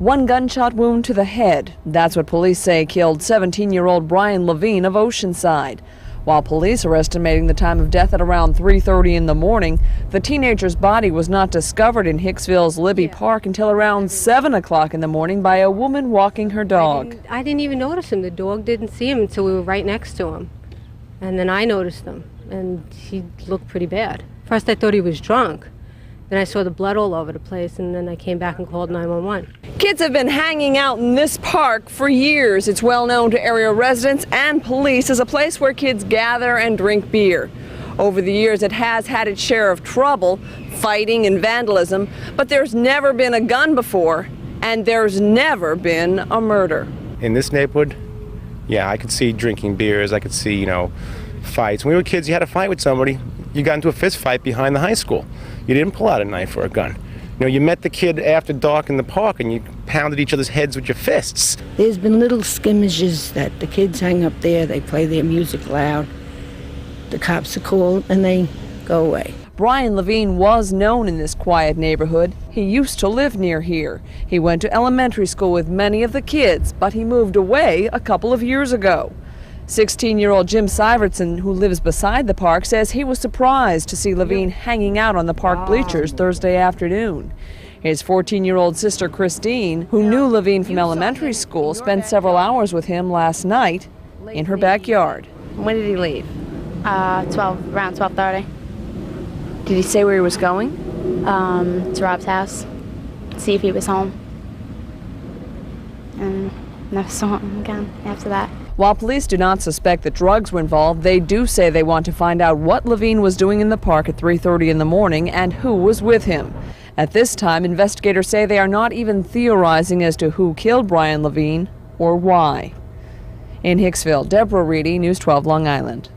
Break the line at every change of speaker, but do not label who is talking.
One gunshot wound to the head. That's what police say killed 17-year-old Bryan Levine of Oceanside. While police are estimating the time of death at around 3:30 in the morning, the teenager's body was not discovered in Hicksville's Libby Park until around 7 o'clock in the morning by a woman walking her dog.
I didn't even notice him. The dog didn't see him until we were right next to him. And then I noticed him, and he looked pretty bad. First I thought he was drunk. Then I saw the blood all over the place, and then I came back and called 911.
Kids have been hanging out in this park for years. It's well known to area residents and police as a place where kids gather and drink beer. Over the years, it has had its share of trouble, fighting and vandalism, but there's never been a gun before, and there's never been a murder.
In this neighborhood, yeah, I could see drinking beers, I could see, fights. When we were kids, you had a fight with somebody, you got into a fist fight behind the high school. You didn't pull out a knife or a gun. You met the kid after dark in the park and you pounded each other's heads with your fists.
There's been little skirmishes that the kids hang up there, they play their music loud, the cops are called and they go away.
Bryan Levine was known in this quiet neighborhood. He used to live near here. He went to elementary school with many of the kids, but he moved away a couple of years ago. 16-year-old Jim Syvertson, who lives beside the park, says he was surprised to see Levine hanging out on the park bleachers Thursday afternoon. His 14-year-old sister Christine, who knew Levine from elementary school, spent several hours with him last night in her backyard.
When did he leave?
Around 12:30.
Did he say where he was going?
To Rob's house, see if he was home. And never saw him again after that.
While police do not suspect that drugs were involved, they do say they want to find out what Levine was doing in the park at 3:30 in the morning and who was with him. At this time, investigators say they are not even theorizing as to who killed Bryan Levine or why. In Hicksville, Deborah Reedy, News 12 Long Island.